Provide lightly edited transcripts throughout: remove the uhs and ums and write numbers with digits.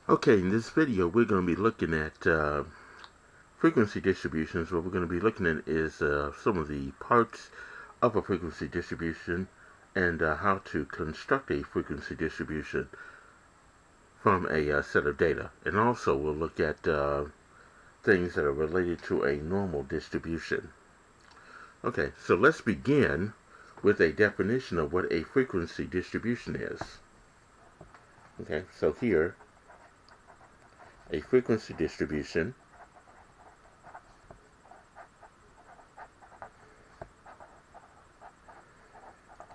Okay, in this video we're going to be looking at frequency distributions. What we're going to be looking at is some of the parts of a frequency distribution and how to construct a frequency distribution from a set of data. And also we'll look at things that are related to a normal distribution. Okay, so let's begin with a definition of what a frequency distribution is. Okay, so here, a frequency distribution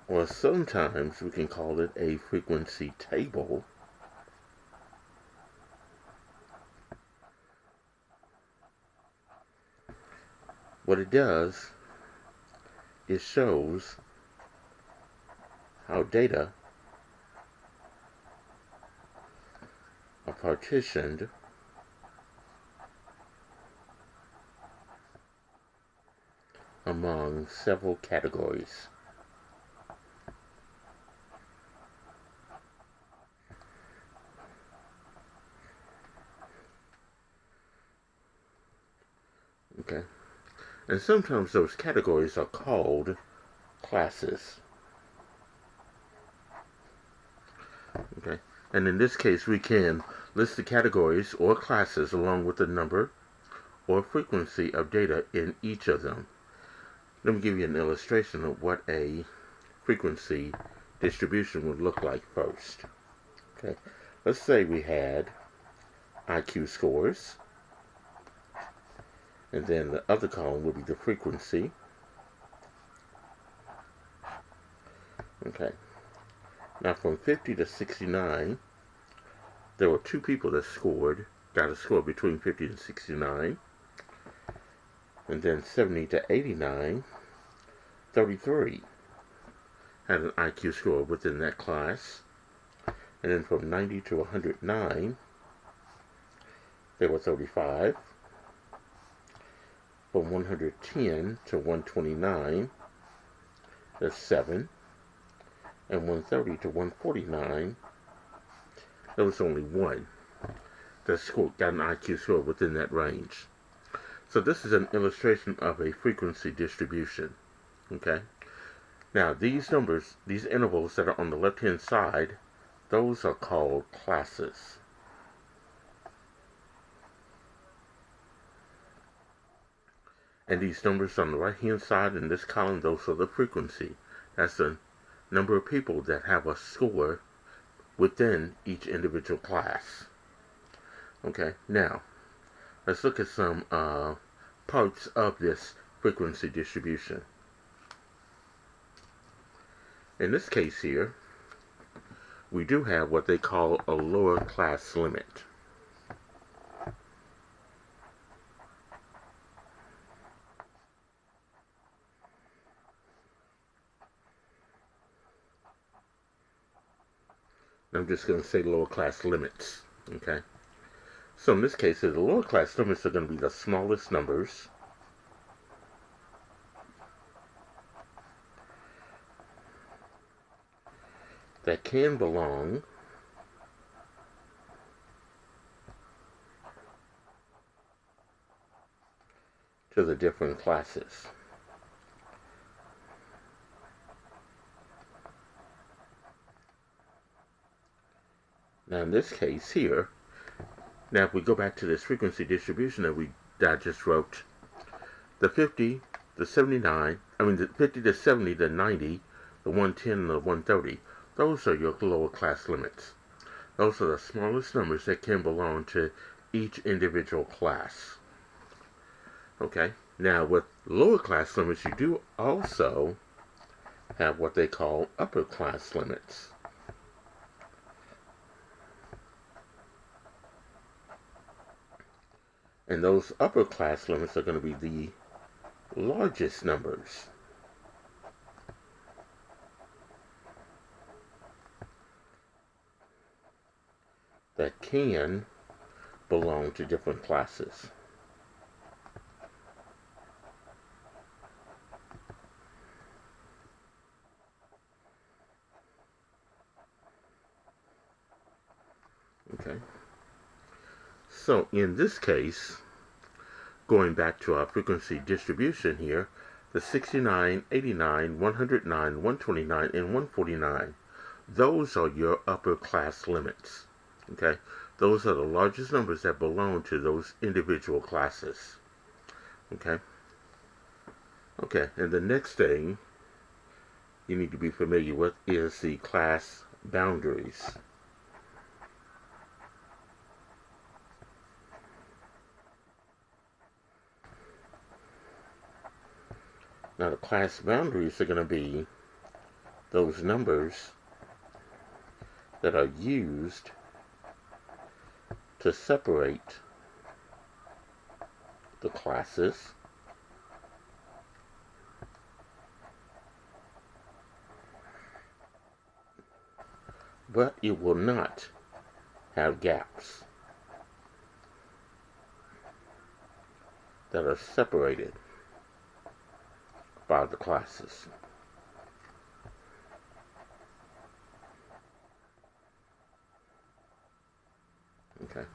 or sometimes we can call it a frequency table. What it does is shows how data are partitioned among several categories. Okay, and sometimes those categories are called classes. Okay, and in this case we can list the categories or classes along with the number or frequency of data in each of them. Let me give you an illustration of what a frequency distribution would look like first. Okay, let's say we had IQ scores, and then the other column would be the frequency. Okay, now from 50 to 69, there were two people that got a score between 50 and 69. And then 70 to 89, 33 had an IQ score within that class. And then from 90 to 109, there were 35. From 110 to 129, there's 7. And 130 to 149, there was only 1 that got an IQ score within that range. So this is an illustration of a frequency distribution. Okay. Now these numbers, these intervals that are on the left-hand side, those are called classes. And these numbers on the right-hand side in this column, those are the frequency. That's the number of people that have a score within each individual class. Okay, now let's look at some parts of this frequency distribution. In this case here, we do have what they call a lower class limit. I'm just going to say lower class limits. Okay. So in this case, the lower class limits are going to be the smallest numbers that can belong to the different classes. Now in this case here, now if we go back to this frequency distribution that I just wrote, the 50, the 79, the 50 to 70, the 90, the 110, and the 130, those are your lower class limits. Those are the smallest numbers that can belong to each individual class. Okay, now with lower class limits, you do also have what they call upper class limits. And those upper class limits are going to be the largest numbers. That can belong to different classes. Okay. So in this case, going back to our frequency distribution here, the 69, 89, 109, 129, and 149, those are your upper class limits. Okay? Those are the largest numbers that belong to those individual classes. Okay? Okay, and the next thing you need to be familiar with is the class boundaries. Now the class boundaries are going to be those numbers that are used to separate the classes but it will not have gaps that are separated by the classes. Okay.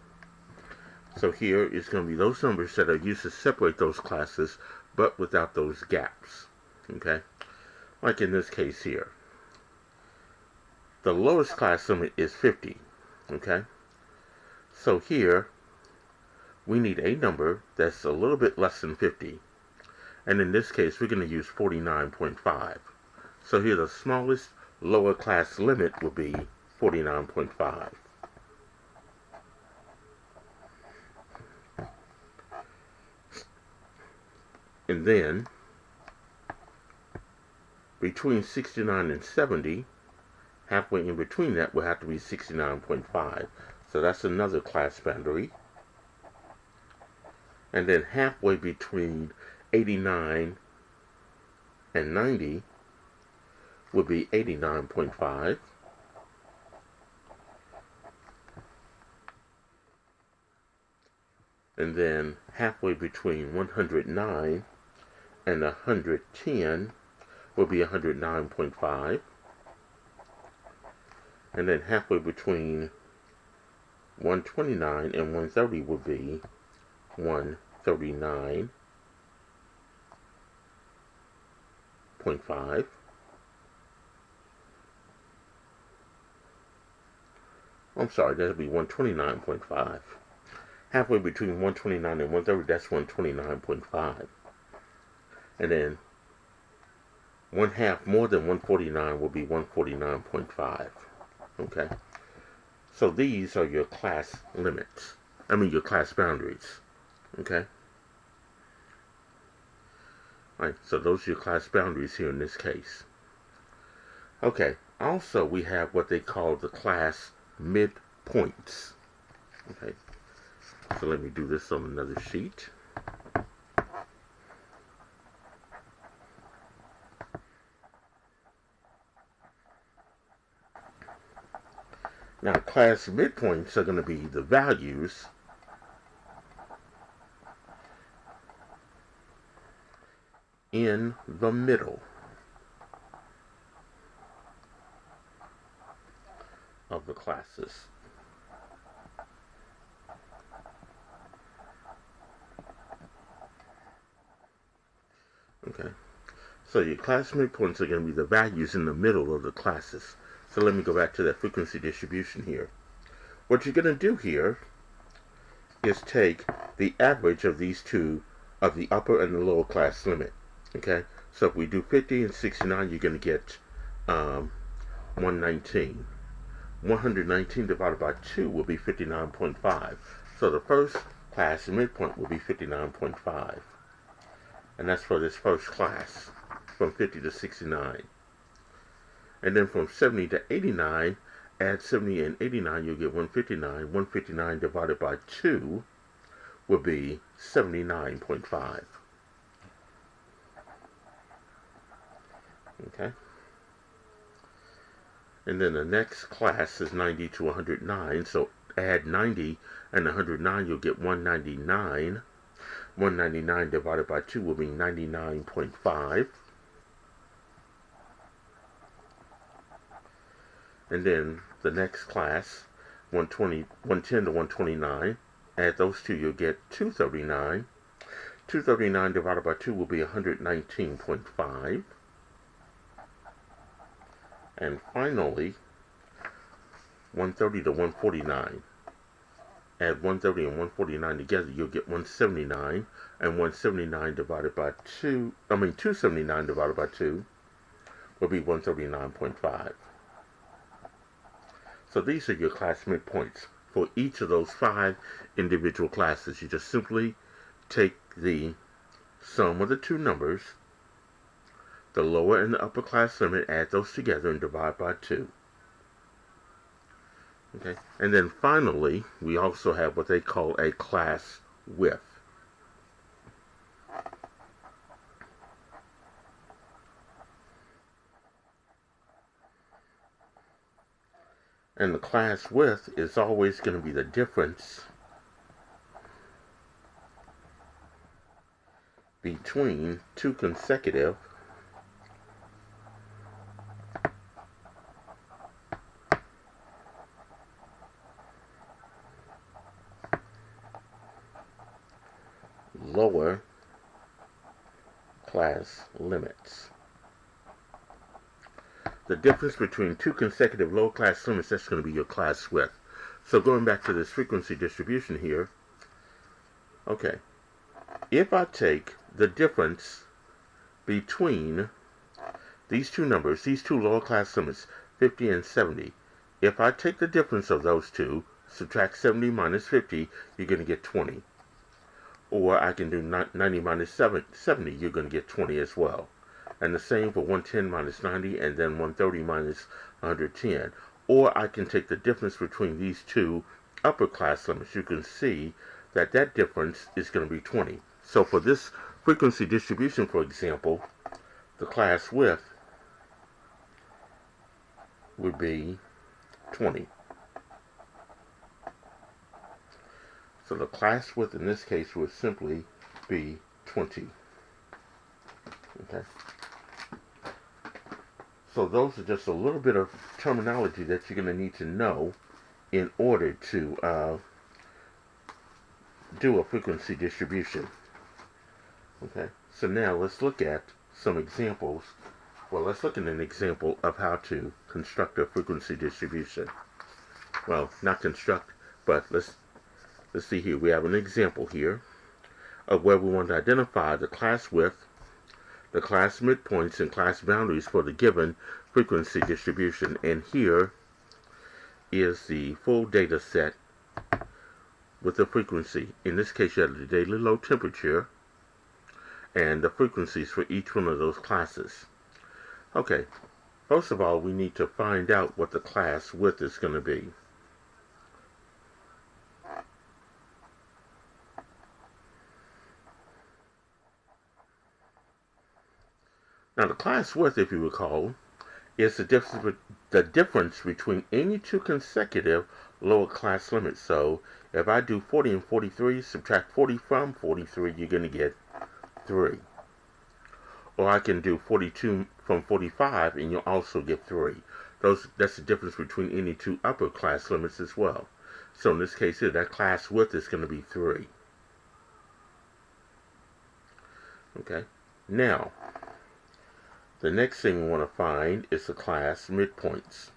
So here is going to be those numbers that are used to separate those classes, but without those gaps. Okay. Like in this case here. The lowest class limit is 50. Okay. So here, we need a number that's a little bit less than 50. And in this case, we're going to use 49.5. So here the smallest lower class limit will be 49.5. And then, between 69 and 70, halfway in between that will have to be 69.5. So that's another class boundary. And then halfway between 89 and 90 would be 89.5. And then halfway between 109 and 110 will be 109.5. And then halfway between 129 and 130 will be 139.5. I'm sorry, that'll be 129.5. Halfway between 129 and 130, that's 129.5. And then one half more than 149 will be 149.5. Okay? So these are your class limits. Your class boundaries. Okay? Alright, so those are your class boundaries here in this case. Okay, also we have what they call the class midpoints. Okay, so let me do this on another sheet. Now, class midpoints are going to be the values in the middle of the classes. Okay, so your class midpoints are going to be the values in the middle of the classes. So let me go back to that frequency distribution here. What you're going to do here is take the average of these two, of the upper and the lower class limit. Okay, so if we do 50 and 69, you're going to get 119. 119 divided by 2 will be 59.5. So the first class midpoint will be 59.5. And that's for this first class, from 50 to 69. And then from 70 to 89, add 70 and 89, you'll get 159. 159 divided by 2 will be 79.5. Okay? And then the next class is 90 to 109, so add 90 and 109, you'll get 199. 199 divided by 2 will be 99.5. And then the next class, 110 to 129, add those two, you'll get 239. 239 divided by 2 will be 119.5. And finally, 130 to 149. Add 130 and 149 together, you'll get 179. And 179 divided by 279 divided by 2 will be 139.5. So these are your class midpoints for each of those 5 individual classes. You just simply take the sum of the two numbers, the lower and the upper class limit, add those together and divide by 2. Okay, and then finally, we also have what they call a class width. And the class width is always going to be the difference between two consecutive lower class limits. The difference between two consecutive lower class limits, that's going to be your class width. So going back to this frequency distribution here, okay, if I take the difference between these two numbers, these two lower class limits, 50 and 70, if I take the difference of those two, subtract 70 minus 50, you're going to get 20. Or I can do 90 minus 70, you're going to get 20 as well. And the same for 110 minus 90, and then 130 minus 110. Or I can take the difference between these two upper class limits. You can see that that difference is going to be 20. So for this frequency distribution, for example, the class width would be 20. So the class width in this case would simply be 20. Okay. So those are just a little bit of terminology that you're going to need to know in order to do a frequency distribution. Okay. So now let's look at some examples. Well, let's look at an example of how to construct a frequency distribution. Well, not construct, but let's see here. We have an example here of where we want to identify the class width, the class midpoints, and class boundaries for the given frequency distribution. And here is the full data set with the frequency. In this case, you have the daily low temperature and the frequencies for each one of those classes. Okay, first of all, we need to find out what the class width is going to be. Now, the class width, if you recall, is the difference between any two consecutive lower class limits. So, if I do 40 and 43, subtract 40 from 43, you're going to get 3. Or I can do 42 from 45, and you'll also get 3. That's the difference between any two upper class limits as well. So, in this case here, that class width is going to be 3. Okay, now, the next thing we want to find is the class midpoints.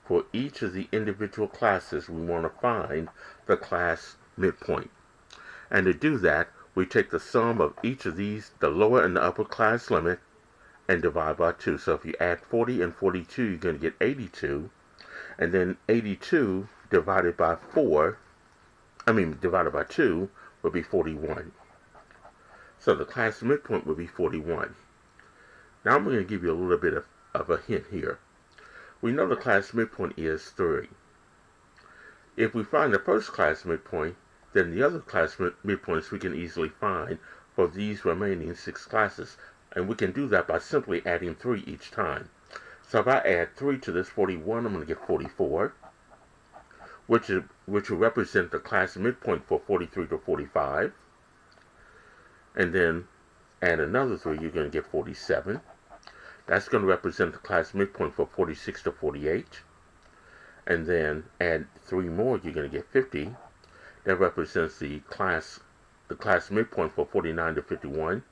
For each of the individual classes, we want to find the class midpoint. And to do that, we take the sum of each of these, the lower and the upper class limit, and divide by 2. So if you add 40 and 42, you're going to get 82. And then 82 divided by 2 will be 41. So the class midpoint will be 41. Now I'm going to give you a little bit of a hint here. We know the class midpoint is 3. If we find the first class midpoint, then the other class midpoints we can easily find for these remaining 6 classes. And we can do that by simply adding 3 each time. So if I add 3 to this 41, I'm going to get 44, which will represent the class midpoint for 43 to 45. And then add another 3, you're going to get 47. That's going to represent the class midpoint for 46 to 48. And then add 3 more, you're going to get 50. That represents the class midpoint for 49 to 51.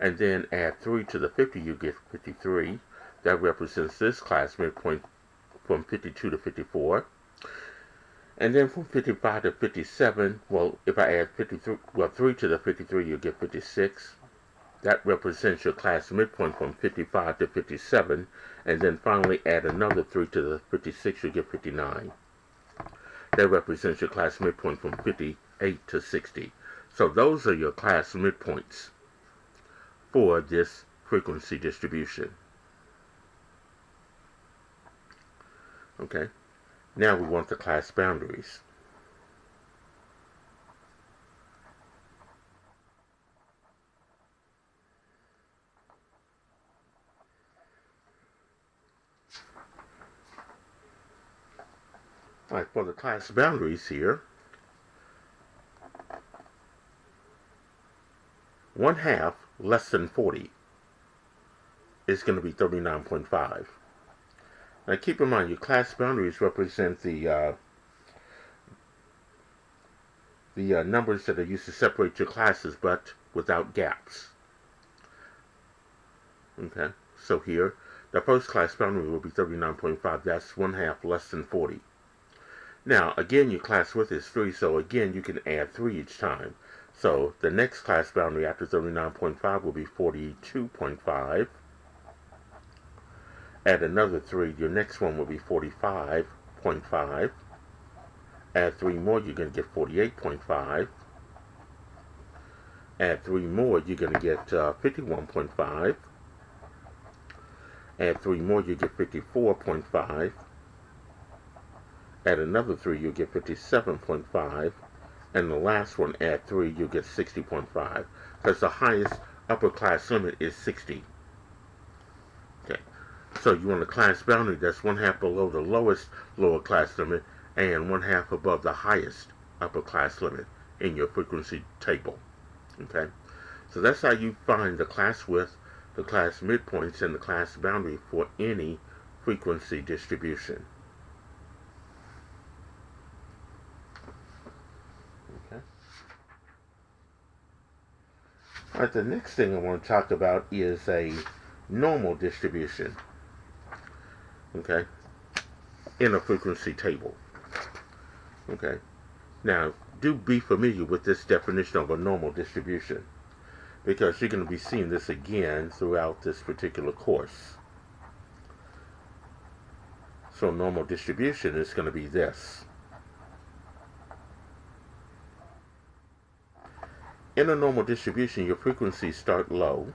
And then add 3 to the 50, you get 53. That represents this class midpoint from 52 to 54. And then from 55 to 57, well, if I add 3 to the 53, you get 56. That represents your class midpoint from 55 to 57. And then finally add another 3 to the 56, you get 59. That represents your class midpoint from 58 to 60. So those are your class midpoints for this frequency distribution. Okay, now we want the class boundaries. All right, for the class boundaries here, 1/2 less than 40 is going to be 39.5. Now keep in mind, your class boundaries represent the numbers that are used to separate your classes, but without gaps. Okay, so here, the first class boundary will be 39.5. That's 1/2 less than 40. Now, again, your class width is 3, so again, you can add 3 each time. So the next class boundary after 39.5 will be 42.5. Add another 3, your next one will be 45.5. Add 3 more, you're going to get 48.5. Add 3 more, you're going to get 51.5. Add 3 more, you get 54.5. Add another 3, you'll get 57.5. And the last one, add 3, you'll get 60.5. Because the highest upper class limit is 60. Okay. So you want a class boundary that's 1/2 below the lowest lower class limit and 1/2 above the highest upper class limit in your frequency table. Okay. So that's how you find the class width, the class midpoints, and the class boundary for any frequency distribution. Okay. All right, the next thing I want to talk about is a normal distribution. Okay, in a frequency table. Okay, now do be familiar with this definition of a normal distribution, because you're going to be seeing this again throughout this particular course. So normal distribution is going to be this. In a normal distribution, your frequencies start low.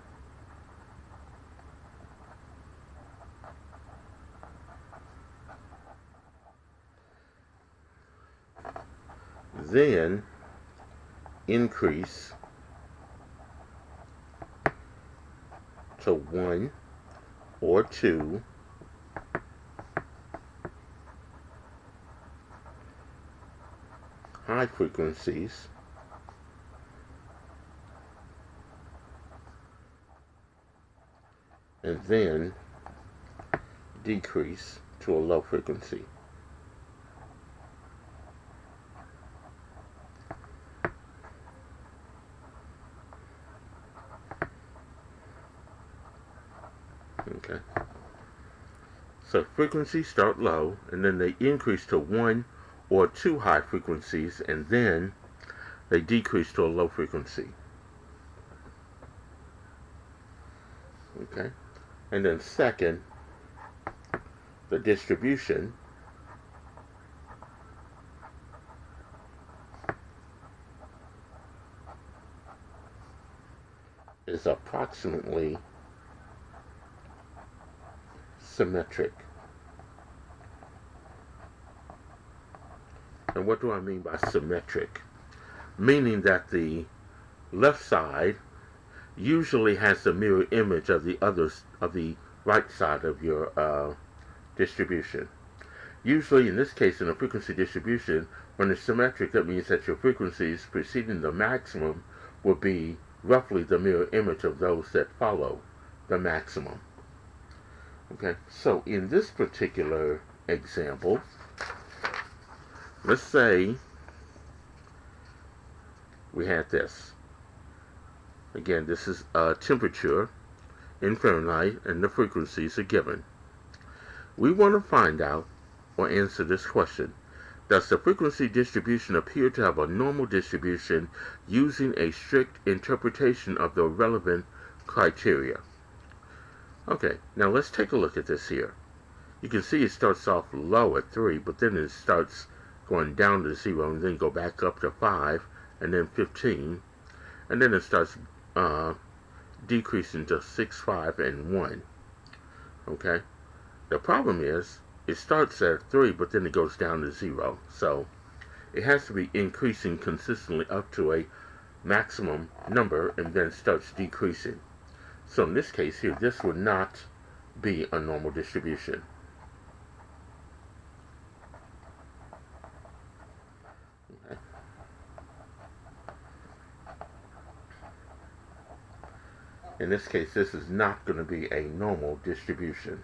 Then increase to 1 or 2 high frequencies, and then decrease to a low frequency. Okay. So frequencies start low, and then they increase to 1 or 2 high frequencies, and then they decrease to a low frequency. Okay. And then second, the distribution is approximately symmetric. And what do I mean by symmetric? Meaning that the left side usually has the mirror image of the others of the right side of your distribution. Usually, in this case, in a frequency distribution, when it's symmetric, that means that your frequencies preceding the maximum will be roughly the mirror image of those that follow the maximum. Okay, so in this particular example, let's say we had this. Again, this is temperature in Fahrenheit, and the frequencies are given. We want to find out or answer this question. Does the frequency distribution appear to have a normal distribution using a strict interpretation of the relevant criteria? Okay, now let's take a look at this here. You can see it starts off low at 3, but then it starts going down to 0, and then go back up to 5, and then 15, and then it starts decreasing to 6, 5, and 1. Okay? The problem is, it starts at 3, but then it goes down to 0. So, it has to be increasing consistently up to a maximum number, and then starts decreasing. So in this case here, this would not be a normal distribution. Okay. In this case, this is not going to be a normal distribution.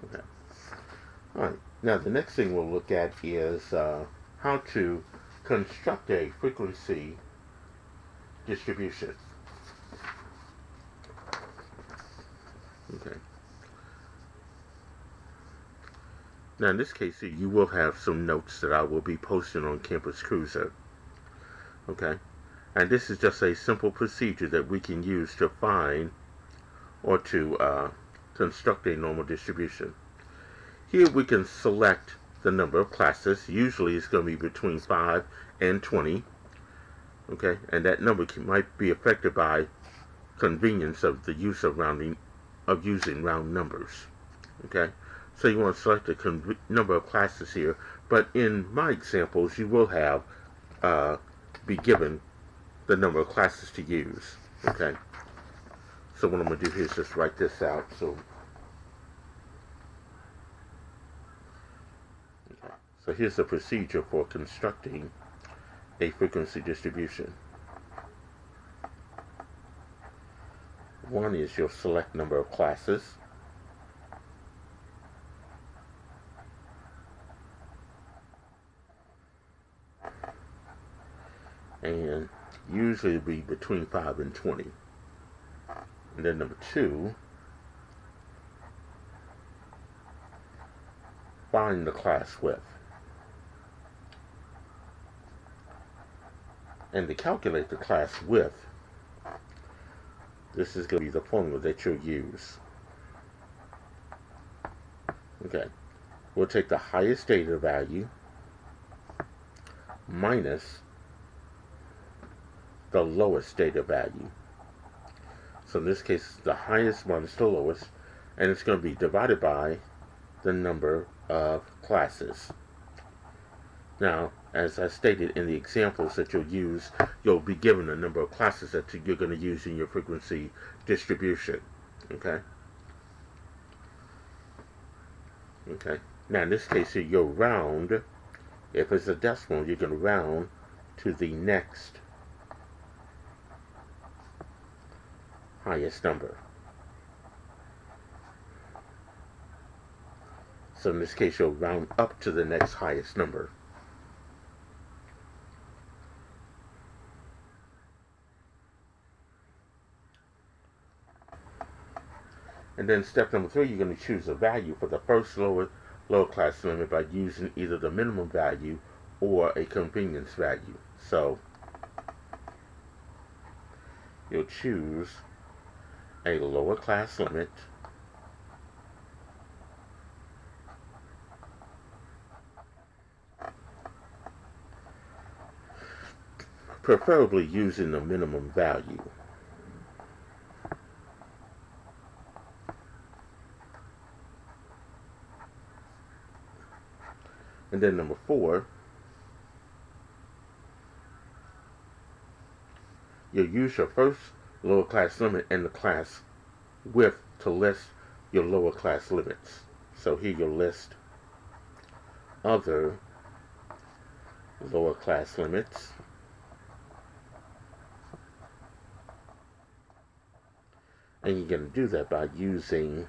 Okay. All right. Now the next thing we'll look at is how to construct a frequency distribution. Okay. Now in this case, you will have some notes that I will be posting on Campus Cruiser. Okay. And this is just a simple procedure that we can use to find or to construct a normal distribution. Here we can select the number of classes. Usually it's going to be between 5 and 20. Okay, and that number might be affected by convenience of the use of using round numbers. Okay, so you want to select the number of classes here, but in my examples you will have be given the number of classes to use. Okay, so what I'm going to do here is just write this out. So here's the procedure for constructing a frequency distribution. One is your select number of classes. And usually it'll be between 5 and 20. And then number 2, find the class width. And to calculate the class width, this is going to be the formula that you'll use. Okay, we'll take the highest data value minus the lowest data value. So in this case, the highest minus the lowest, and it's going to be divided by the number of classes. Now, as I stated in the examples that you'll use, you'll be given a number of classes that you're going to use in your frequency distribution. Okay? Okay. Now, in this case here, you'll round. If it's a decimal, you're going to round to the next highest number. So in this case, you'll round up to the next highest number. And then step number 3, you're going to choose a value for the first lower class limit by using either the minimum value or a convenience value. So you'll choose a lower class limit preferably using the minimum value. And then number 4, you'll use your first lower class limit and the class width to list your lower class limits. So here you'll list other lower class limits. And you're going to do that by using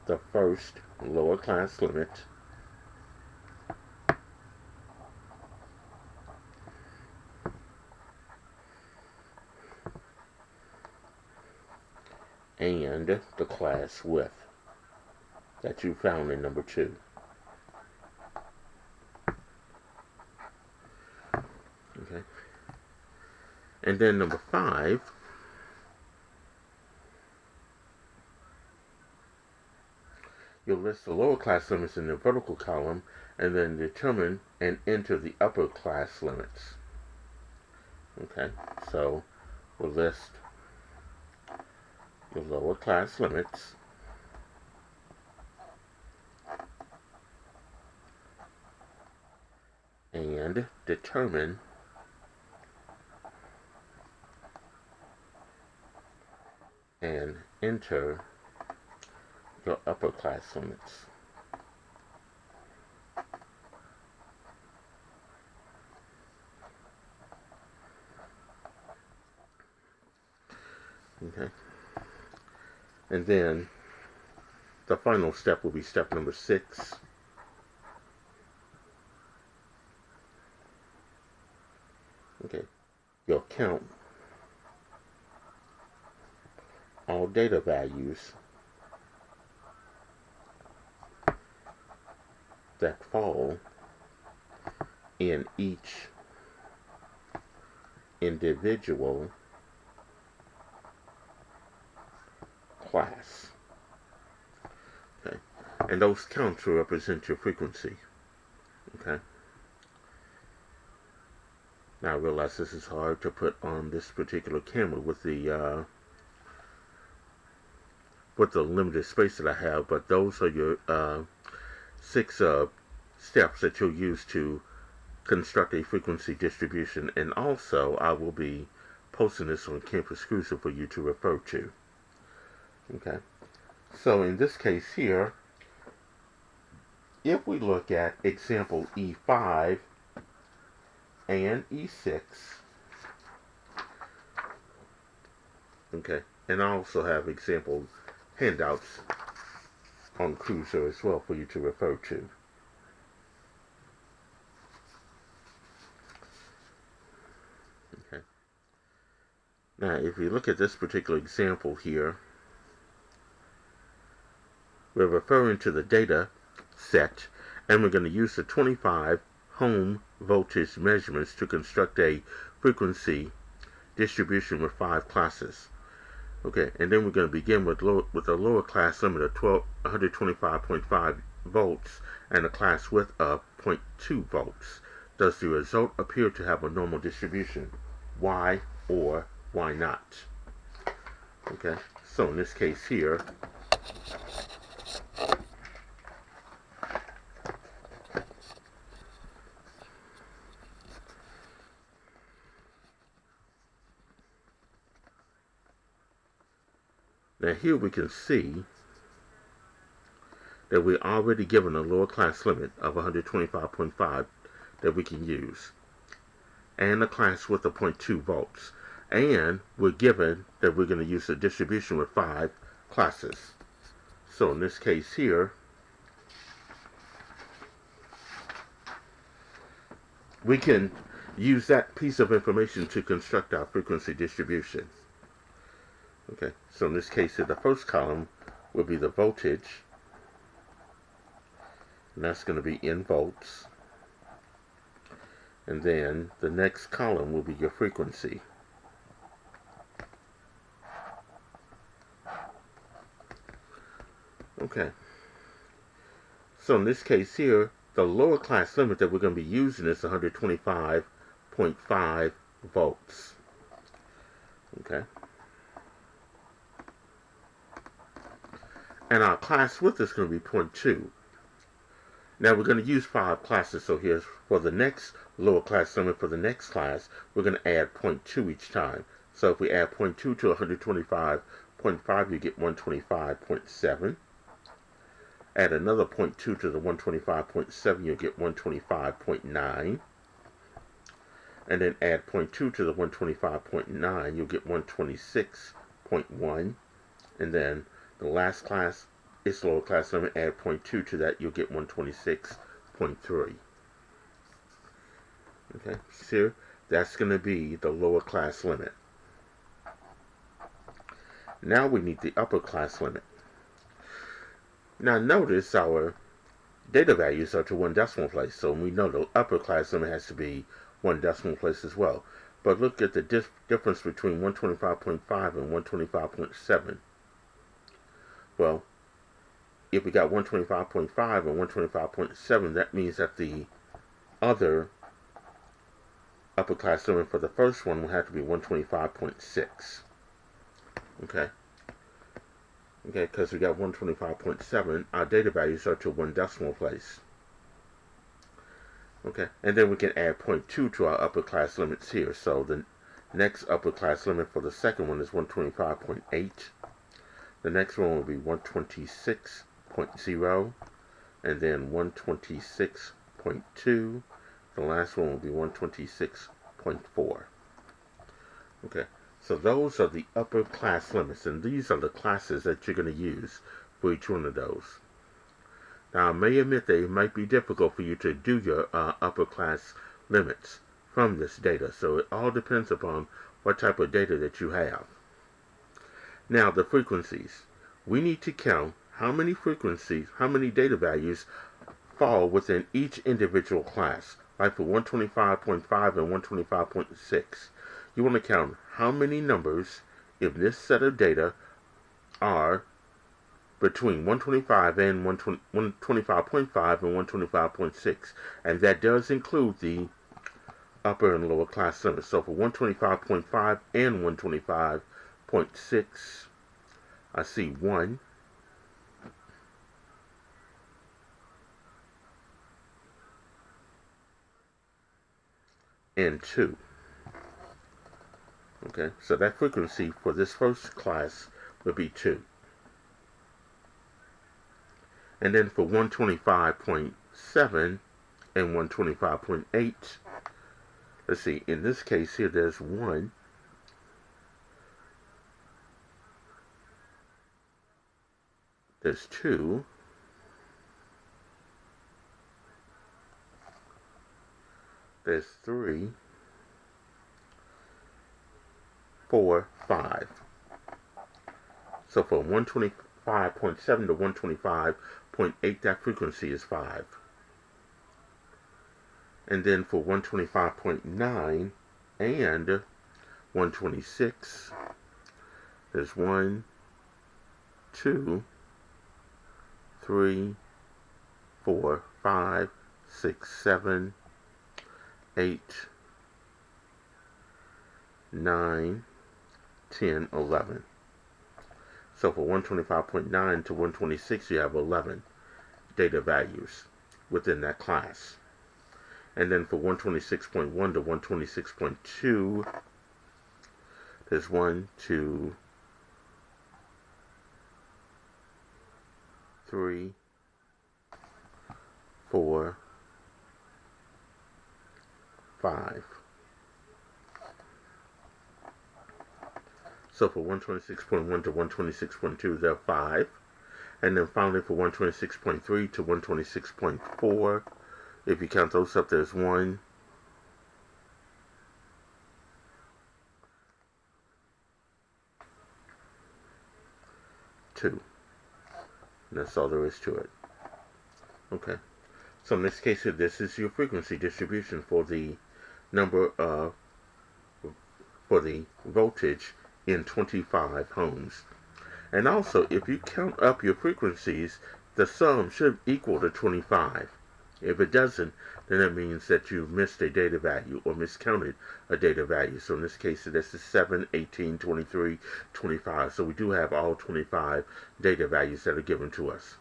the first lower class limit and the class width that you found in number 2. Okay. And then number 5, you'll list the lower class limits in the vertical column and then determine and enter the upper class limits. Okay, so we'll list the lower class limits and determine and enter your upper class limits. Okay. And then the final step will be step number 6. Okay. You'll count all data values that fall in each individual class. Okay. And those counts will represent your frequency. Okay. Now I realize this is hard to put on this particular camera with the limited space that I have, but those are your 6 steps that you'll use to construct a frequency distribution. And also I will be posting this on Campus Cruiser for you to refer to. Okay, so in this case here, if we look at example E5 and E6, okay, and I also have example handouts on Cruiser as well for you to refer to. Okay, now if you look at this particular example here, we're referring to the data set, and we're going to use the 25 home voltage measurements to construct a frequency distribution with 5 classes. Okay, and then we're going to begin with a lower class limit of 125.5 volts and a class width of 0.2 volts. Does the result appear to have a normal distribution? Why or why not? Okay, so in this case here, now here we can see that we're already given a lower class limit of 125.5 that we can use, and a class width of 0.2 volts. And we're given that we're going to use a distribution with 5 classes. So in this case here, we can use that piece of information to construct our frequency distribution. Okay, so in this case, the first column will be the voltage, and that's going to be in volts. And then the next column will be your frequency. Okay, so in this case here, the lower class limit that we're going to be using is 125.5 volts. Okay. And our class width is going to be 0.2. Now we're going to use 5 classes, so here's for the next lower class limit for the next class, we're going to add 0.2 each time. So if we add 0.2 to 125.5, you get 125.7. Add another 0.2 to the 125.7, you'll get 125.9. And then add 0.2 to the 125.9, you'll get 126.1. And then the last class its lower class limit, add 0.2 to that, you'll get 126.3. Okay, so that's going to be the lower class limit. Now we need the upper class limit. Now notice our data values are to one decimal place, so we know the upper class limit has to be one decimal place as well. But look at the difference between 125.5 and 125.7. Well, if we got 125.5 and 125.7, that means that the other upper class limit for the first one will have to be 125.6. Okay, because we got 125.7, our data values are to one decimal place. Okay, and then we can add 0.2 to our upper class limits here. So the next upper class limit for the second one is 125.8. The next one will be 126.0, and then 126.2. The last one will be 126.4. Okay, so those are the upper class limits, and these are the classes that you're going to use for each one of those. Now, I may admit that it might be difficult for you to do your upper class limits from this data, so it all depends upon what type of data that you have. Now, the frequencies. We need to count how many frequencies, how many data values fall within each individual class. Like for 125.5 and 125.6, you want to count how many numbers in this set of data are between 125 and 125.5 and 125.6, and that does include the upper and lower class limits. So for 125.5 and 125.6, I see 1, and 2. Okay, so that frequency for this first class would be 2. And then for 125.7 and 125.8, let's see, in this case here there's 1, there's 2, there's 3, 4, 5. So for 125.7 to 125.8, that frequency is 5. And then for 125.9 and 126, there's 1, 2, 3, 4, 5, 6, 7, 8, 9, 10, 11. So for 125.9 to 126, you have 11 data values within that class. And then for 126.1 to 126.2, there's 1, 2, 3, 4, 5. So for 126.1 to 126.2, there are 5. And then finally for 126.3 to 126.4, if you count those up, there's 1, 2. And that's all there is to it. Okay. So in this case here, this is your frequency distribution for the number of, for the voltage in 25 homes. And also, if you count up your frequencies, the sum should equal to 25. If it doesn't, then that means that you missed a data value or miscounted a data value. So in this case, this is 7, 18, 23, 25. So we do have all 25 data values that are given to us.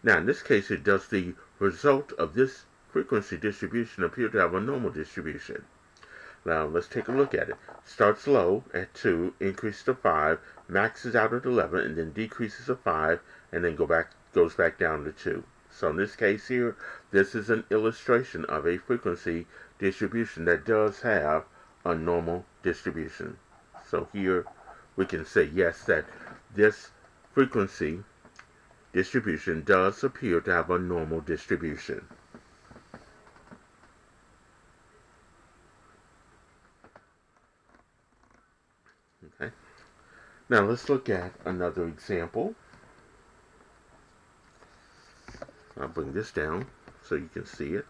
Now, in this case, does the result of this frequency distribution appear to have a normal distribution? Now, let's take a look at it. Starts low at 2, increases to 5, maxes out at 11, and then decreases to 5, and then goes back down to 2. So in this case here, this is an illustration of a frequency distribution that does have a normal distribution. So here we can say, yes, that this frequency distribution does appear to have a normal distribution. Okay. Now let's look at another example. I'll bring this down so you can see it.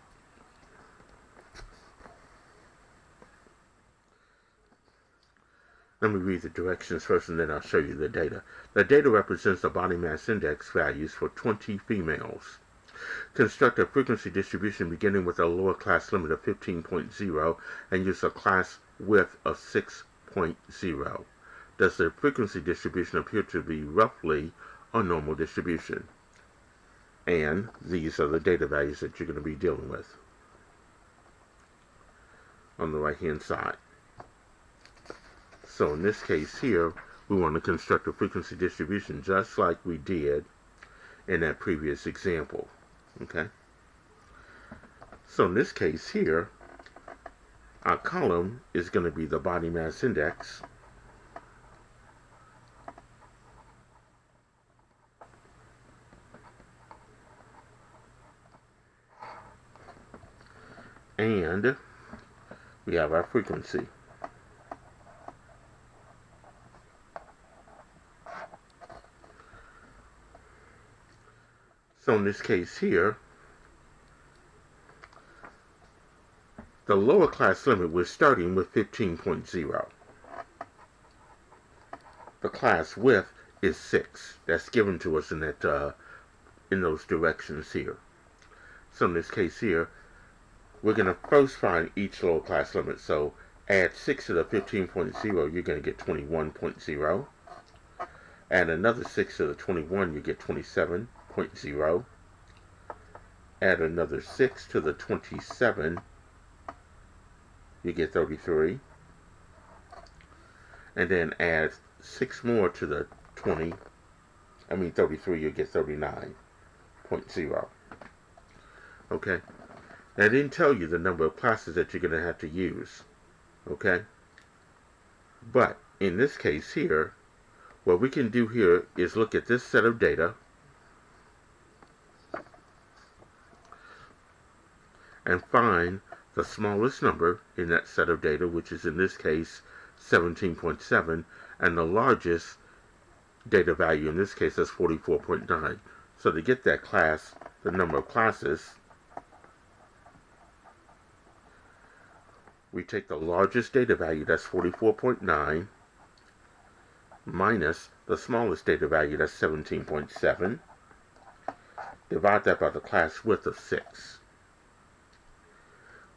Let me read the directions first and then I'll show you the data. The data represents the body mass index values for 20 females. Construct a frequency distribution beginning with a lower class limit of 15.0 and use a class width of 6.0. Does the frequency distribution appear to be roughly a normal distribution? And these are the data values that you're going to be dealing with on the right hand side. So in this case here, we want to construct a frequency distribution just like we did in that previous example. Okay? So in this case here, our column is going to be the body mass index. And we have our frequency. So in this case here, the lower class limit, we're starting with 15.0. The class width is 6. That's given to us in that in those directions here. So in this case here, we're going to first find each lower class limit. So add 6 to the 15.0, you're going to get 21.0. Add another 6 to the 21, you get 27.0. Add another 6 to the 27, you get 33. And then add 6 more to the 33, you get 39.0. Okay? Now, I didn't tell you the number of classes that you're going to have to use. Okay? But in this case here, what we can do here is look at this set of data and find the smallest number in that set of data, which is in this case 17.7, and the largest data value in this case is 44.9. So to get that class, the number of classes, we take the largest data value, that's 44.9, minus the smallest data value, that's 17.7, divide that by the class width of 6.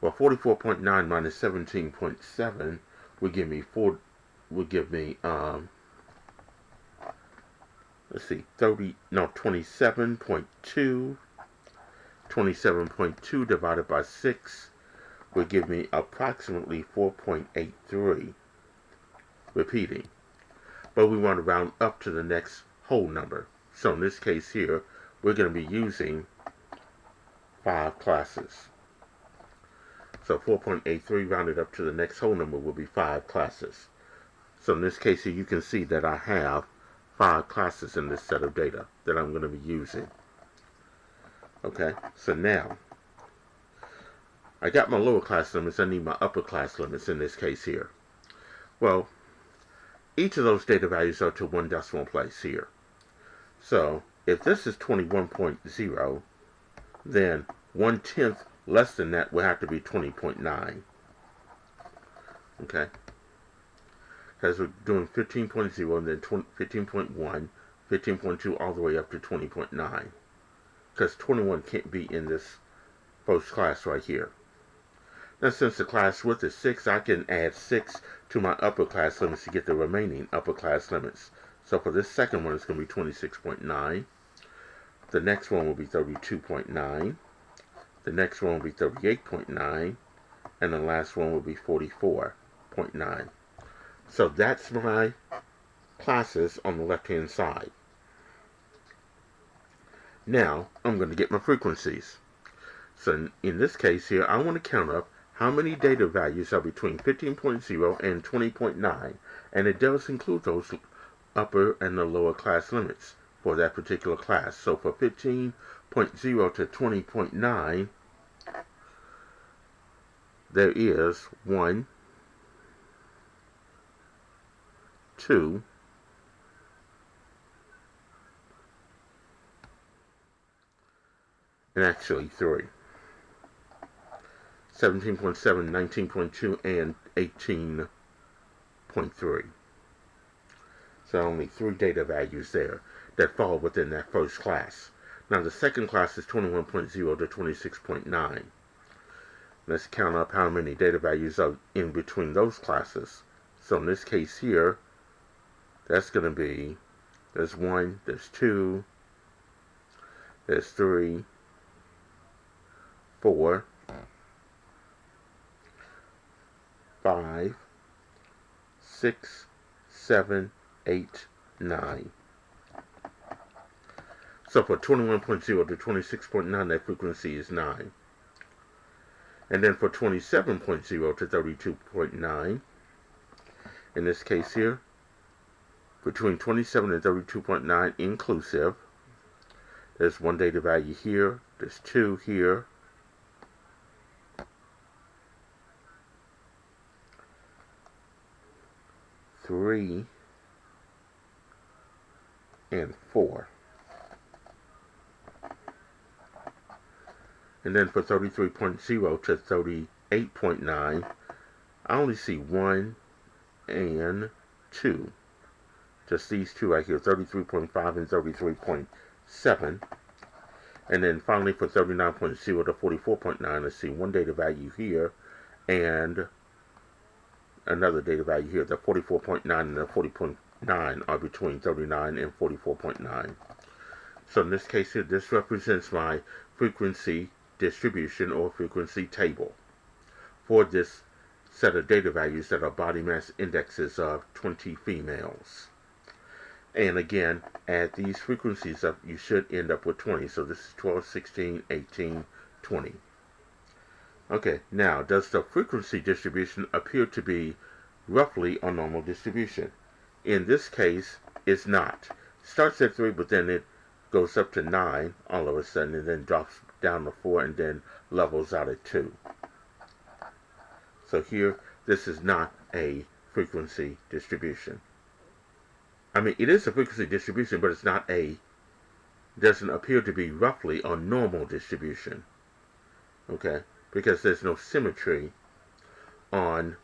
Well, 44.9 minus 17.7 would give me 27.2, 27.2 divided by 6 would give me approximately 4.83. Repeating. But we want to round up to the next whole number. So in this case here, we're going to be using 5 classes. So 4.83 rounded up to the next whole number will be 5 classes. So in this case here, you can see that I have 5 classes in this set of data that I'm going to be using. Okay, so now, I got my lower class limits, I need my upper class limits in this case here. Well, each of those data values are to 1 decimal place here. So, if this is 21.0, then 1/10 less than that will have to be 20.9. Okay? Because we're doing 15.0 and then 15.1, 15.2 all the way up to 20.9. Because 21 can't be in this first class right here. Now since the class width is 6, I can add 6 to my upper class limits to get the remaining upper class limits. So for this second one, it's going to be 26.9. The next one will be 32.9. The next one will be 38.9. And the last one will be 44.9. So that's my classes on the left-hand side. Now, I'm going to get my frequencies. So in this case here, I want to count up how many data values are between 15.0 and 20.9. And it does include those upper and the lower class limits. for that particular class. So for 15.0 to 20.9, there is 1, 2, and actually 3. 17.7, 19.2, and 18.3. So only 3 data values there that fall within that first class. Now the second class is 21.0 to 26.9. Let's count up how many data values are in between those classes. So in this case here, that's going to be, there's 1, there's 2, there's 3, 4, 5, 6, 7, 8, 9. So for 21.0 to 26.9, that frequency is 9. And then for 27.0 to 32.9, in this case here, between 27 and 32.9 inclusive, there's 1 data value here, there's 2 here, three, and 4. And then for 33.0 to 38.9, I only see 1 and 2. Just these two right here, 33.5 and 33.7. And then finally for 39.0 to 44.9, let's see 1 data value here and another data value here. The 44.9 and the 40.9 are between 39 and 44.9. So in this case here, this represents my frequency distribution or frequency table for this set of data values that are body mass indexes of 20 females. And again, add these frequencies up, you should end up with 20. So this is 12, 16, 18, 20. Okay, now does the frequency distribution appear to be roughly a normal distribution? In this case, it's not. It starts at 3, but then it goes up to 9 all of a sudden, and then drops down to 4, and then levels out at 2. So here, this is not a frequency distribution. I mean, it is a frequency distribution, but it's not doesn't appear to be roughly a normal distribution. Okay? Because there's no symmetry on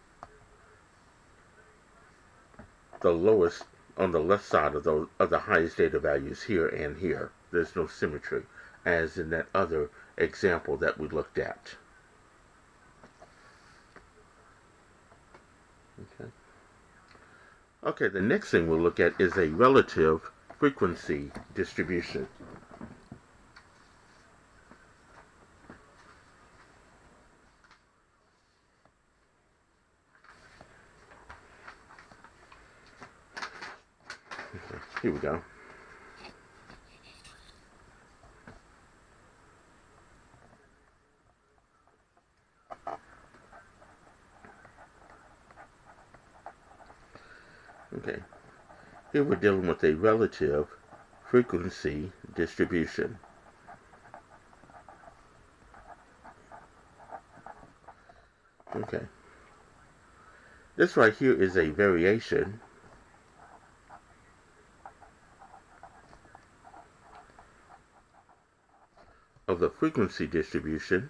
the lowest, on the left side of the highest data values here and here. There's no symmetry, as in that other example that we looked at. Okay, the next thing we'll look at is a relative frequency distribution. Okay, here we go. Okay, here we're dealing with a relative frequency distribution. Okay, this right here is a variation of the frequency distribution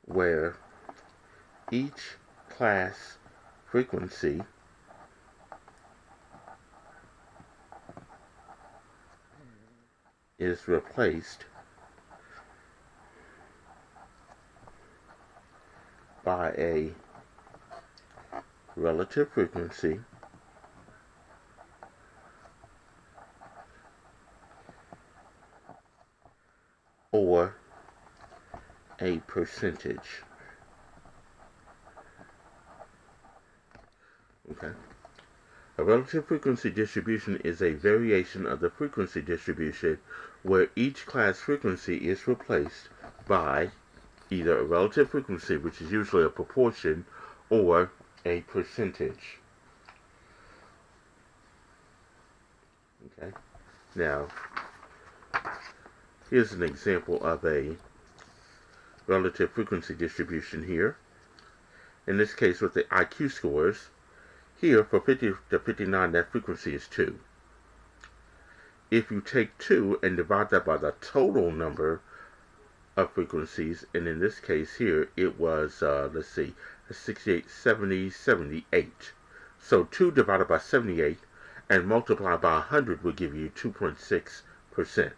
where each class frequency is replaced by a relative frequency or a percentage. Okay. A relative frequency distribution is a variation of the frequency distribution where each class frequency is replaced by either a relative frequency, which is usually a proportion, or a percentage. Okay. Now, here's an example of a relative frequency distribution here. In this case, with the IQ scores, here for 50 to 59, that frequency is 2. If you take 2 and divide that by the total number of frequencies, and in this case here, it was, let's see, 68, 70, 78. So 2 divided by 78 and multiply by 100 will give you 2.6%.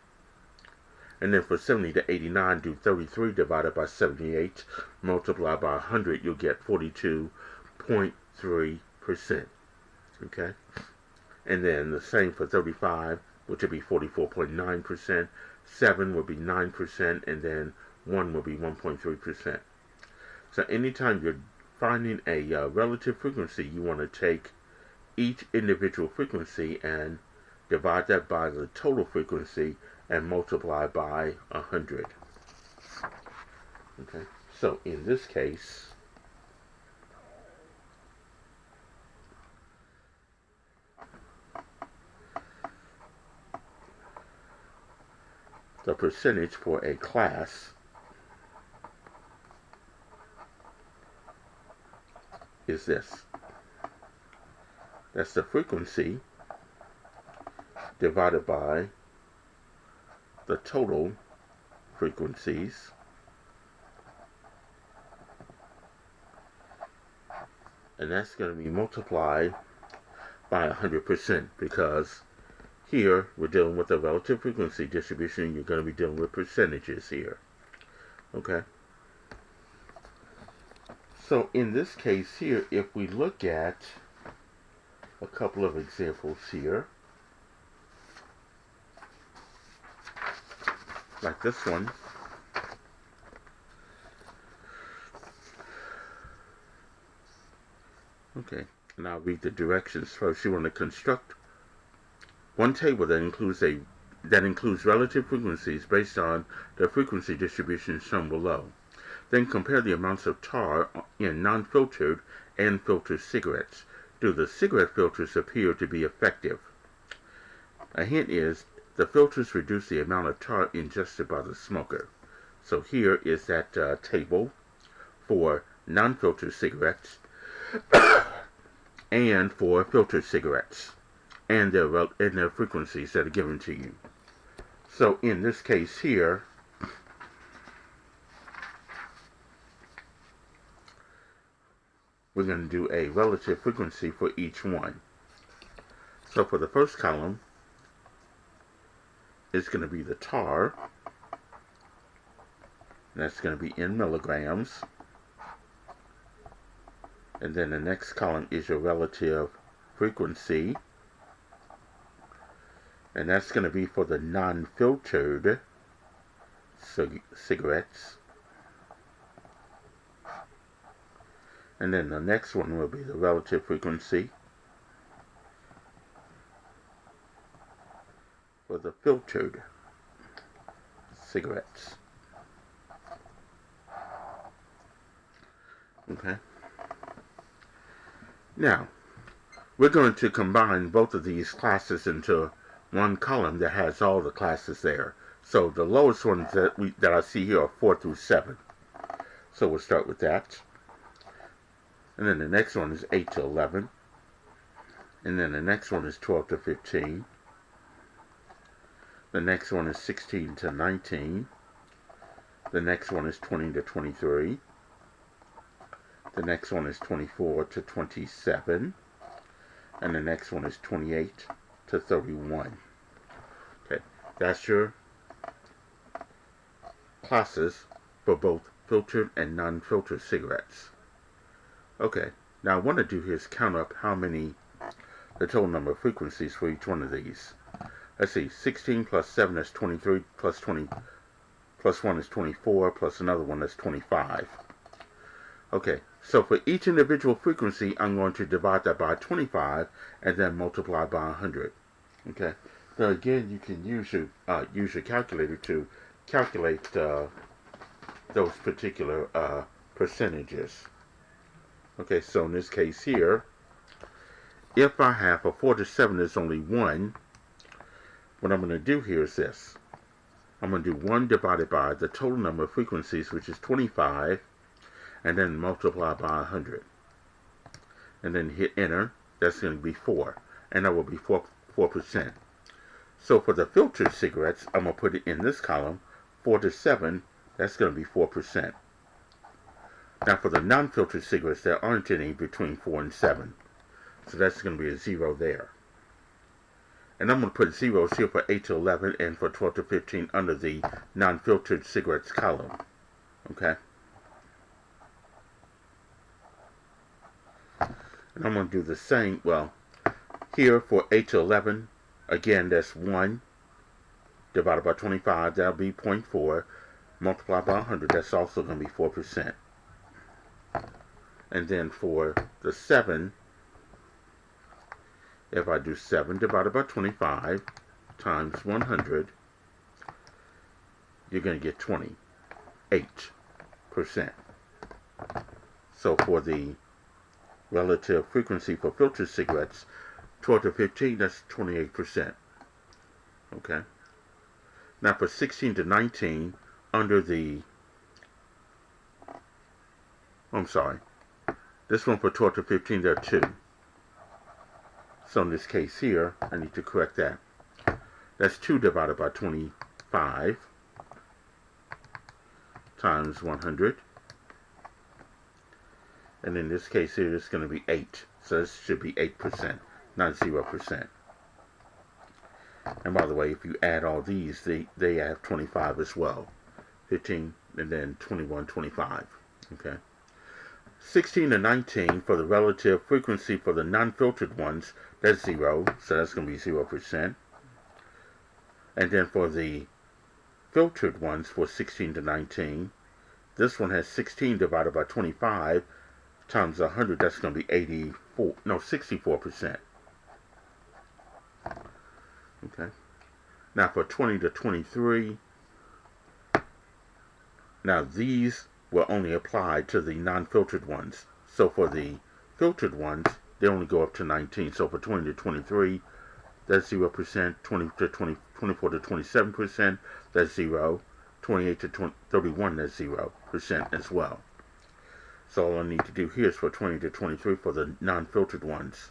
And then for 70 to 89, do 33 divided by 78, multiply by 100, you'll get 42.3%. Okay? And then the same for 35, which would be 44.9%. 7 would be 9%, and then 1 would be 1.3%. So anytime you're finding a relative frequency, you want to take each individual frequency and divide that by the total frequency and multiply by 100. Okay, so in this case, the percentage for a class is this. That's the frequency divided by the total frequencies and that's going to be multiplied by 100% because here we're dealing with a relative frequency distribution. You're going to be dealing with percentages here. Okay. So in this case here, if we look at a couple of examples here, like this one. Okay, and I'll read the directions first. You want to construct one table that includes relative frequencies based on the frequency distribution shown below. Then compare the amounts of tar in non-filtered and filtered cigarettes. Do the cigarette filters appear to be effective? A hint is the filters reduce the amount of tar ingested by the smoker. So here is that table for non-filtered cigarettes and for filtered cigarettes and their frequencies that are given to you. So in this case here, we're going to do a relative frequency for each one. So for the first column, it's going to be the tar. That's going to be in milligrams. And then the next column is your relative frequency. And that's going to be for the non-filtered cigarettes. And then the next one will be the relative frequency for the filtered cigarettes. Okay. Now, we're going to combine both of these classes into one column that has all the classes there. So the lowest ones that I see here are 4 through 7. So we'll start with that. And then the next one is 8 to 11. And then the next one is 12 to 15. The next one is 16 to 19. The next one is 20 to 23. The next one is 24 to 27. And the next one is 28 to 31. Okay, that's your classes for both filtered and non-filtered cigarettes. Okay, now I want to do here is count up the total number of frequencies for each one of these. Let's see, 16 plus 7 is 23, plus 20, plus 1 is 24, plus another one is 25. Okay, So for each individual frequency, I'm going to divide that by 25 and then multiply by 100. Okay. Now again, you can use your calculator to calculate those particular percentages. Okay, so in this case here, if I have a 4 to 7 is only 1, what I'm going to do here is this. I'm going to do 1 divided by the total number of frequencies, which is 25, and then multiply by 100. And then hit enter. That's going to be 4. And that will be 4%. So for the filtered cigarettes, I'm going to put it in this column. 4 to 7, that's going to be 4%. Now for the non-filtered cigarettes, there aren't any between 4 and 7. So that's going to be a 0 there. And I'm going to put zeros here for 8 to 11 and for 12 to 15 under the non-filtered cigarettes column. Okay? And I'm going to do the same, well, here for 8 to 11, again, that's 1 divided by 25, that'll be 0.4, multiplied by 100, that's also going to be 4%. And then for the 7, if I do 7 divided by 25 times 100, you're going to get 28%. So for the relative frequency for filtered cigarettes, 12 to 15, that's 28%. Okay. Now for 16 to 19, under the, I'm sorry, this one for 12 to 15, there are 2. So in this case here, I need to correct that. That's 2 divided by 25 times 100. And in this case here, it's going to be 8. So this should be 8%, not 0%. And by the way, if you add all these, they have 25 as well. 15 and then 21, 25. Okay. 16 to 19 for the relative frequency for the non-filtered ones, that's 0, so that's going to be 0%. And then for the filtered ones for 16 to 19, this one has 16 divided by 25 times 100, that's going to be 64%. Okay. Now for 20 to 23, now these will only apply to the non-filtered ones. So for the filtered ones, they only go up to 19. So for 20 to 23, that's 0%. 20 to 24 to 27%, that's 0. 28 to 31, that's 0% as well. So all I need to do here is for 20 to 23 for the non-filtered ones.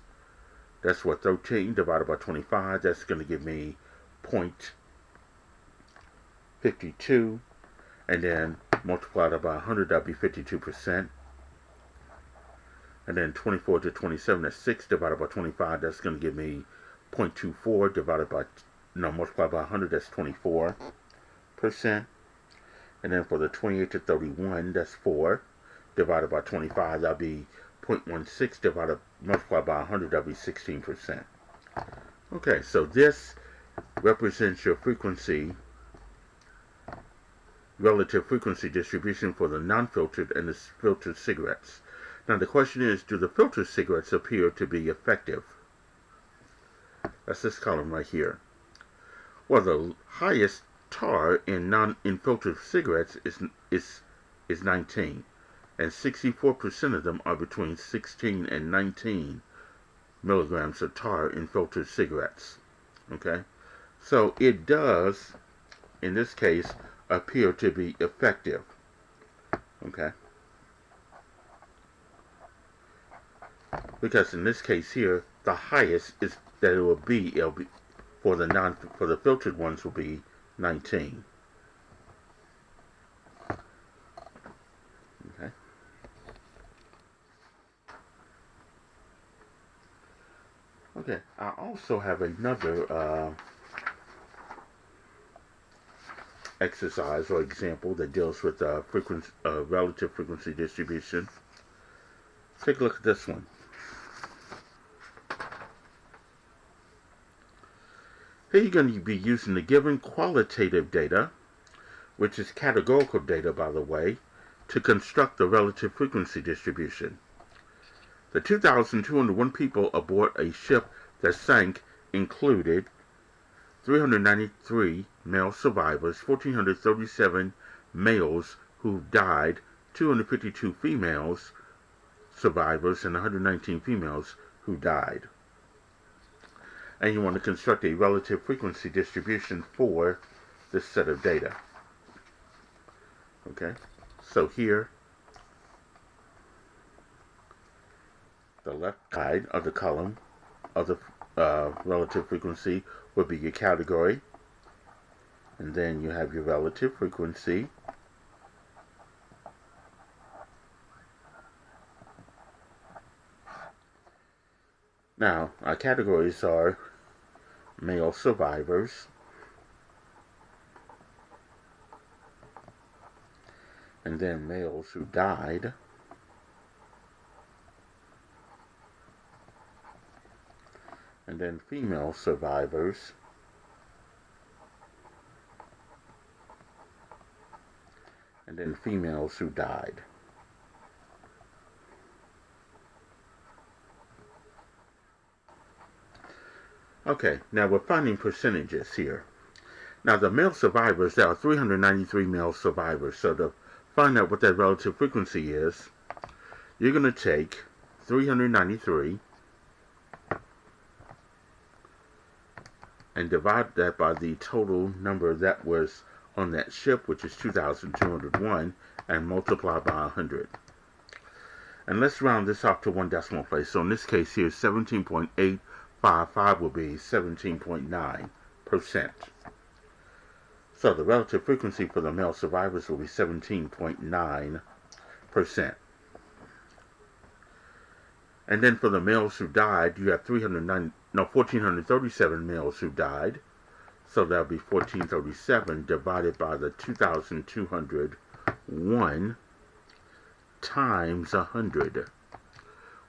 That's what 13 divided by 25, that's going to give me 0.52. And then multiply that by 100, that'll be 52%. And then 24 to 27, that's 6 divided by 25, that's going to give me 0.24 divided by, multiplied by 100, that's 24%. And then for the 28 to 31, that's 4 divided by 25, that'll be 0.16 multiplied by 100, that'll be 16%. Okay, so this represents your relative frequency distribution for the non-filtered and the filtered cigarettes. Now the question is, do the filtered cigarettes appear to be effective? That's this column right here. Well, the highest tar in filtered cigarettes is 19, and 64% of them are between 16 and 19 milligrams of tar in filtered cigarettes. Okay, so it does, in this case, appear to be effective. Okay, because in this case here, the highest is that it'll be for the filtered ones will be 19. Okay. Okay, I also have another exercise or example that deals with relative frequency distribution. Take a look at this one. Here you're going to be using the given qualitative data, which is categorical data, by the way, to construct the relative frequency distribution. The 2,201 people aboard a ship that sank included 393 male survivors, 1,437 males who died, 252 females survivors, and 119 females who died. And you want to construct a relative frequency distribution for this set of data. Okay, so here, the left side of the column of the relative frequency would be your category, and then you have your relative frequency. Now, our categories are male survivors, and then males who died, and then female survivors, and then females who died. Okay, now we're finding percentages here. Now the male survivors, there are 393 male survivors. So to find out what that relative frequency is, you're going to take 393 and divide that by the total number that was on that ship, which is 2,201, and multiply by 100. And let's round this off to one decimal place. So in this case here, 17.855 will be 17.9%. So the relative frequency for the male survivors will be 17.9%. And then for the males who died, you have 1,437 males who died. So that would be 1,437 divided by the 2,201 times 100,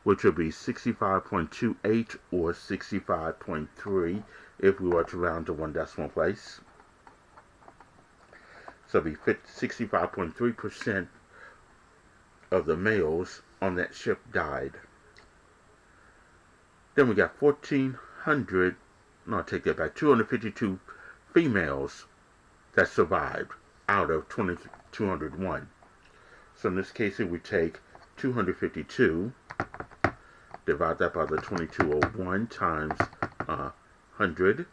which would be 65.28 or 65.3 if we were to round to one decimal place. So it would be 65.3% of the males on that ship died. Then we got 252 females that survived out of 2,201. So in this case, we take 252, divide that by the 2,201 times 100.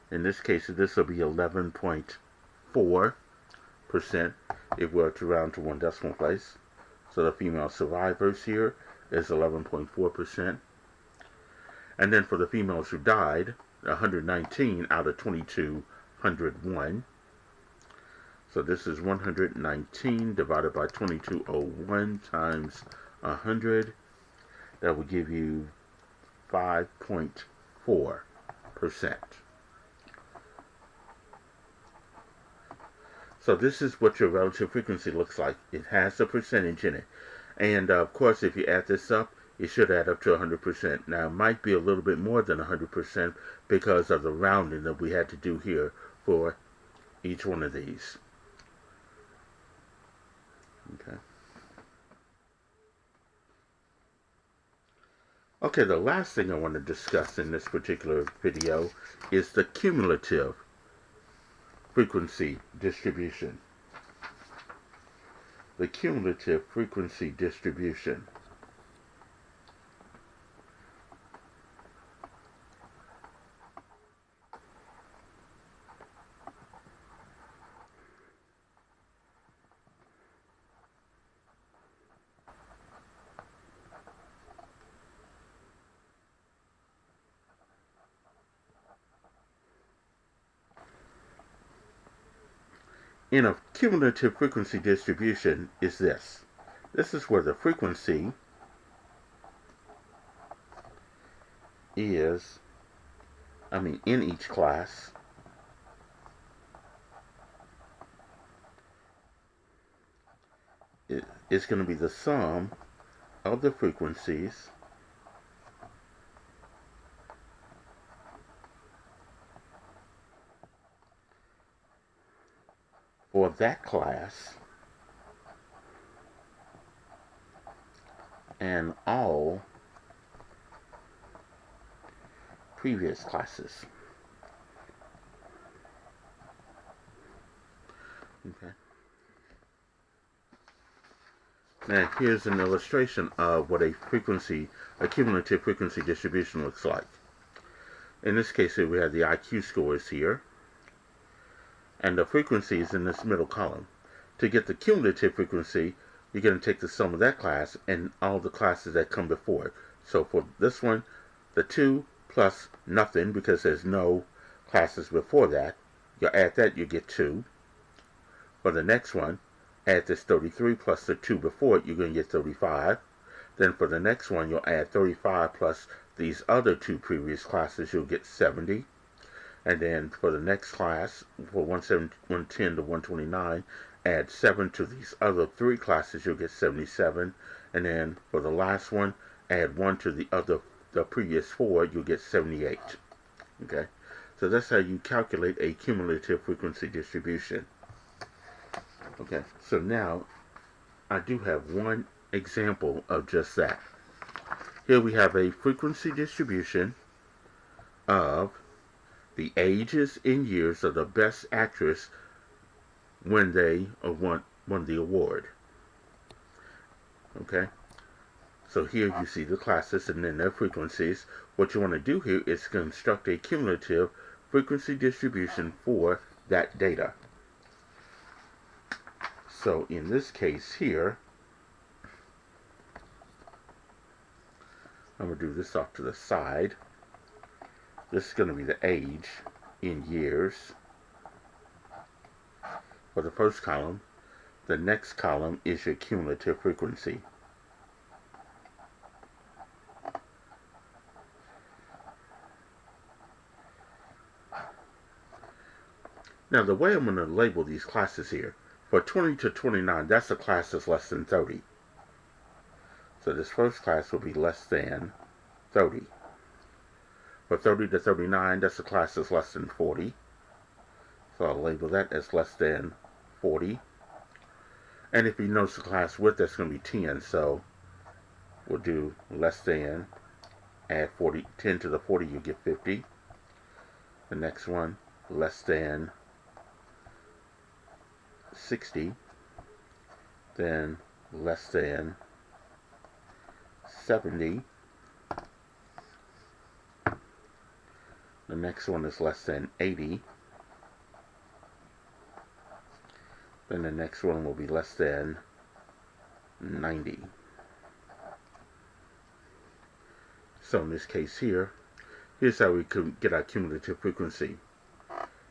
In this case, this will be 11.4% if we were to round to one decimal place. So the female survivors here is 11.4%. And then for the females who died, 119 out of 2,201. So this is 119 divided by 2,201 times 100. That will give you 5.4%. So this is what your relative frequency looks like. It has a percentage in it. And of course, if you add this up, it should add up to 100%. Now, it might be a little bit more than 100% because of the rounding that we had to do here for each one of these. Okay. Okay, the last thing I want to discuss in this particular video is the cumulative frequency distribution. The cumulative frequency distribution. In a cumulative frequency distribution is this. This is where the frequency is, in each class, it's going to be the sum of the frequencies for that class and all previous classes. Okay. Now here's an illustration of what a cumulative frequency distribution looks like. In this case here we have the IQ scores here, and the frequency is in this middle column. To get the cumulative frequency, you're going to take the sum of that class and all the classes that come before it. So for this one, the 2 plus nothing, because there's no classes before that, you add that, you get 2. For the next one, add this 33 plus the 2 before it, you're going to get 35. Then for the next one, you'll add 35 plus these other 2 previous classes, you'll get 70. And then for the next class, for 110 to 129, add 7 to these other 3 classes, you'll get 77. And then for the last one, add 1 to the previous 4, you'll get 78. Okay, so that's how you calculate a cumulative frequency distribution. Okay, so now I do have one example of just that. Here we have a frequency distribution of the ages in years of the best actress when they won the award. Okay, so here you see the classes and then their frequencies. What you want to do here is construct a cumulative frequency distribution for that data. So in this case here, I'm going to do this off to the side. This is going to be the age in years for the first column. The next column is your cumulative frequency. Now the way I'm going to label these classes here, for 20 to 29, that's a class that's less than 30. So this first class will be less than 30. For 30 to 39, that's a class that's less than 40. So I'll label that as less than 40. And if you notice the class width, that's going to be 10. So we'll do less than, add 40, 10 to the 40, you get 50. The next one, less than 60. Then less than 70. The next one is less than 80. Then the next one will be less than 90. So in this case here, here's how we can get our cumulative frequency.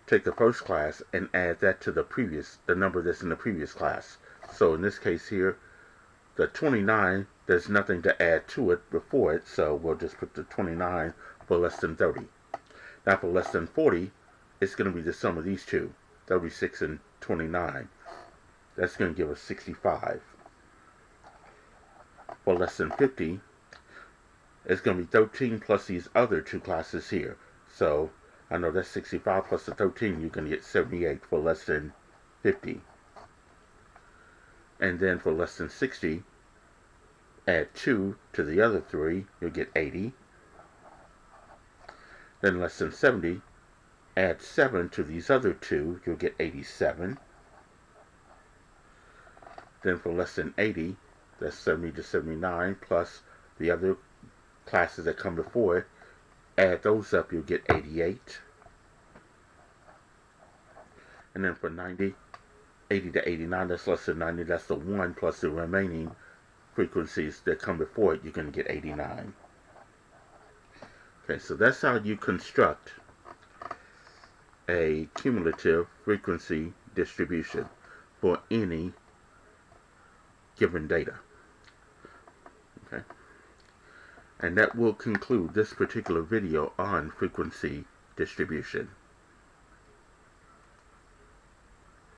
Take the first class and add that to the number that's in the previous class. So in this case here, the 29, there's nothing to add to it before it, so we'll just put the 29 for less than 30. Now for less than 40, it's going to be the sum of these two, 36 and 29. That's going to give us 65. For less than 50, it's going to be 13 plus these other 2 classes here. So I know that's 65 plus the 13, you're going to get 78 for less than 50. And then for less than 60, add 2 to the other 3, you'll get 80. Then less than 70, add 7 to these other 2, you'll get 87. Then for less than 80, that's 70 to 79, plus the other classes that come before it, add those up, you'll get 88. And then for 90, 80 to 89, that's less than 90, that's the 1 plus the remaining frequencies that come before it, you're going to get 89. Okay, so that's how you construct a cumulative frequency distribution for any given data. Okay, and that will conclude this particular video on frequency distribution.